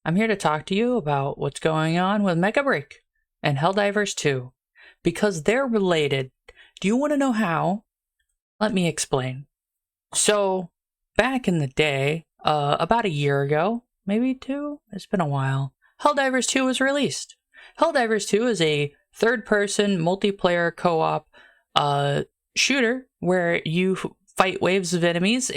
I'm here to talk to you about what's going on with Mecha and Helldivers 2, because they're related. Do you want to know how? Let me explain. So, back in the day, about a year ago, maybe two, it's been a while, Helldivers 2 was released. Helldivers 2 is a third-person multiplayer co-op shooter where you fight waves of enemies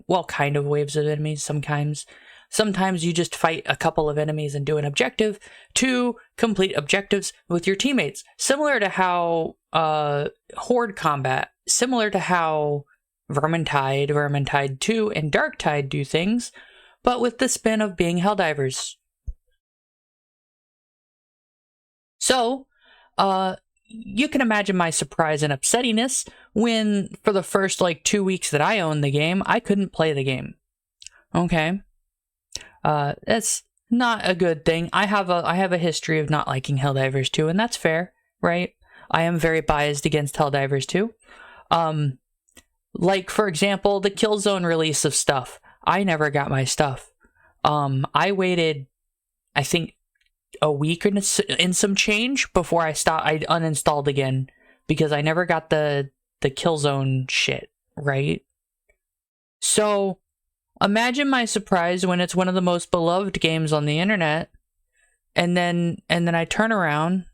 well, kind of waves of enemies sometimes. Sometimes you just fight a couple of enemies and do an objective to complete objectives with your teammates. Similar to how Horde combat, similar to how Vermintide 2, and Darktide do things, but with the spin of being Helldivers. So, you can imagine my surprise and upsettiness when, for the first, 2 weeks that I owned the game, I couldn't play the game. Okay? That's not a good thing. I have a history of not liking Helldivers 2, and that's fair, right? I am very biased against Helldivers 2. For example, the Killzone release of stuff. I never got my stuff. I waited, I think, a week in some change before I uninstalled again, because I never got the Killzone shit, right? So, imagine my surprise when it's one of the most beloved games on the internet, and then I turn around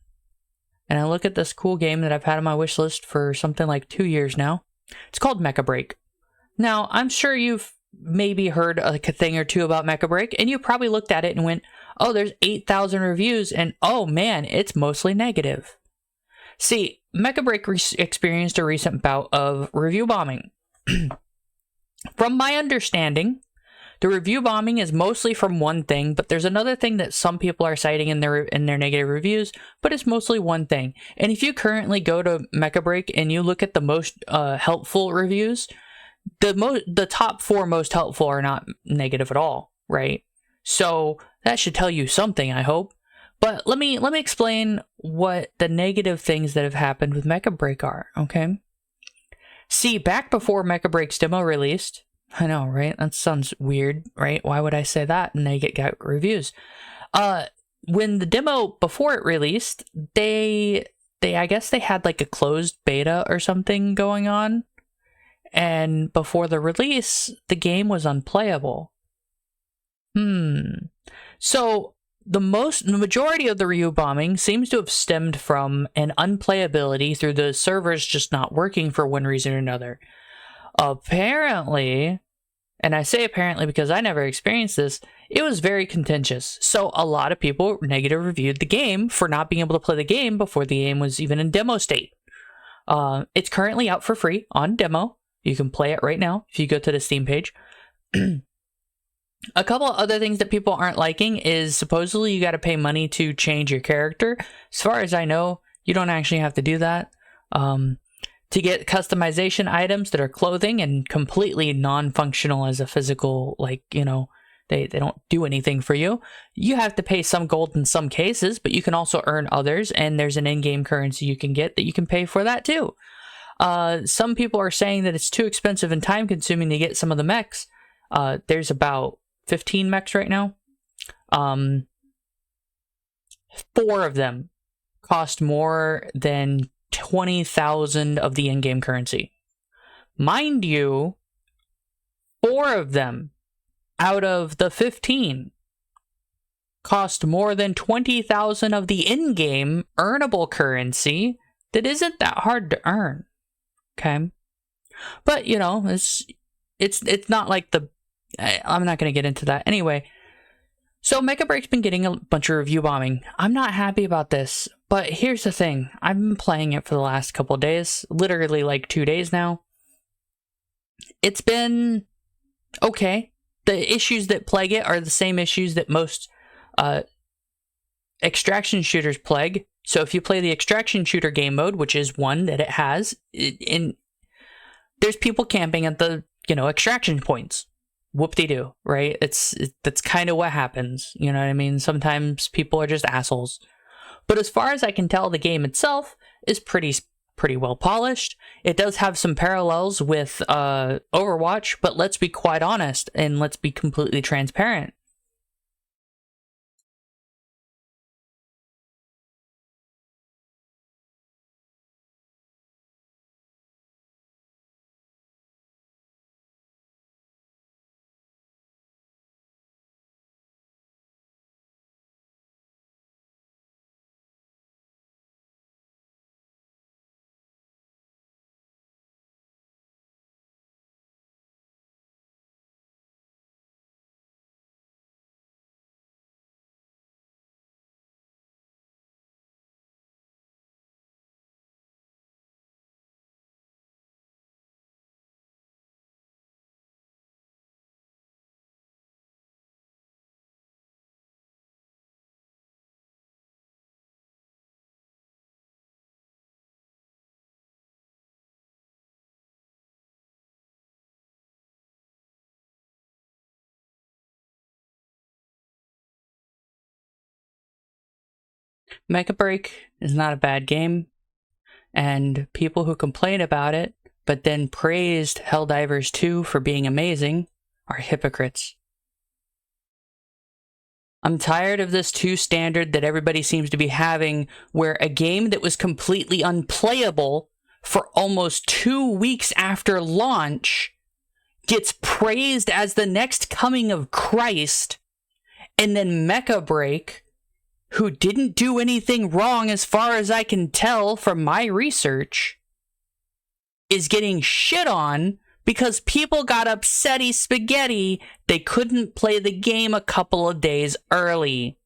and I look at this cool game that I've had on my wish list for something like 2 years now. It's called Mecha. Now, I'm sure you've maybe heard a thing or two about Mecha, and you probably looked at it and went, oh, there's 8,000 reviews, and oh man, it's mostly negative. See, Mecha experienced a recent bout of review bombing. From my understanding, the review bombing is mostly from one thing, but there's another thing that some people are citing in their negative reviews, but it's mostly one thing. And if you currently go to Mecha and you look at the most helpful reviews, the top 4 most helpful are not negative at all, right? So that should tell you something, I hope. But let me explain what the negative things that have happened with Mecha are, okay? See, back before Mecha demo released, I know, right? That sounds weird, right? Why would I say that? And they got reviews. When the demo, before it released, I guess they had a closed beta or something going on. And before the release, the game was unplayable. So, the majority of the review bombing seems to have stemmed from an unplayability through the servers just not working for one reason or another. Apparently, and I say apparently because I never experienced this, it was very contentious. So a lot of people negative reviewed the game for not being able to play the game before the game was even in demo state. It's currently out for free on demo. You can play it right now if you go to the Steam page. A couple of other things that people aren't liking is supposedly you got to pay money to change your character. As far as I know, you don't actually have to do that. To get customization items that are clothing and completely non-functional as a physical, they don't do anything for you. You have to pay some gold in some cases, but you can also earn others, and there's an in-game currency you can get that you can pay for that too. Some people are saying that it's too expensive and time-consuming to get some of the mechs. There's about 15 mechs right now. 4 of them cost more than 20,000 of the in-game currency. Mind you, 4 of them out of the 15 cost more than 20,000 of the in-game earnable currency that isn't that hard to earn. Okay? But, it's not like I'm not going to get into that. Anyway, so Mecha been getting a bunch of review bombing. I'm not happy about this, but here's the thing. I've been playing it for the last couple of days, literally 2 days now. It's been okay. The issues that plague it are the same issues that most extraction shooters plague. So if you play the extraction shooter game mode, which is one that it has, there's people camping at the extraction points. Whoop-de-doo, right? That's kind of what happens. You know what I mean? Sometimes people are just assholes. But as far as I can tell, the game itself is pretty well polished. It does have some parallels with Overwatch, but let's be quite honest and let's be completely transparent. Mecha Break is not a bad game, and people who complain about it, but then praised Helldivers 2 for being amazing, are hypocrites. I'm tired of this 2 standard that everybody seems to be having, where a game that was completely unplayable for almost 2 weeks after launch gets praised as the next coming of Christ, and then Mecha Break, who didn't do anything wrong as far as I can tell from my research, is getting shit on because people got upsetty spaghetti they couldn't play the game a couple of days early.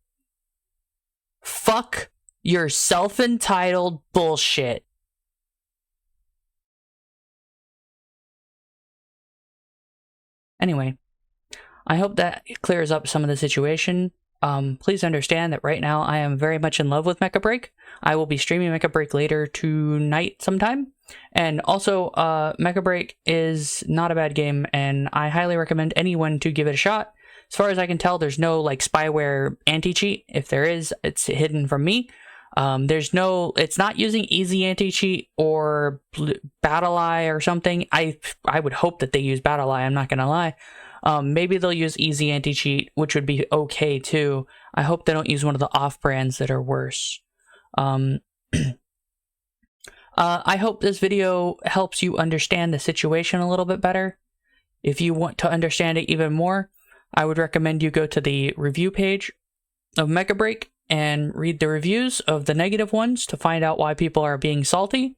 Fuck your self-entitled bullshit. Anyway, I hope that clears up some of the situation. Please understand that right now I am very much in love with Mecha Break. I will be streaming Mecha Break later tonight sometime. And also, Mecha Break is not a bad game, and I highly recommend anyone to give it a shot. As far as I can tell, there's no like spyware anti-cheat. If there is, it's hidden from me. It's not using easy anti-cheat or Battle Eye or something. I would hope that they use Battle Eye, I'm not gonna lie. Maybe they'll use easy anti-cheat, which would be okay too. I hope they don't use one of the off-brands that are worse. I hope this video helps you understand the situation a little bit better. If you want to understand it even more, I would recommend you go to the review page of Mecha Break and read the reviews of the negative ones to find out why people are being salty.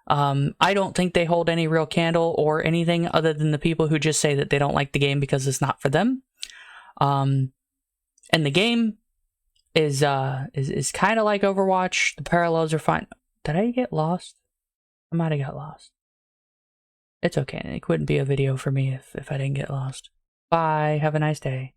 I don't think they hold any real candle or anything other than the people who just say that they don't like the game because it's not for them. And the game is kind of like Overwatch. The parallels are fine. Did I get lost? I might have got lost. It's okay. It wouldn't be a video for me if I didn't get lost. Bye. Have a nice day.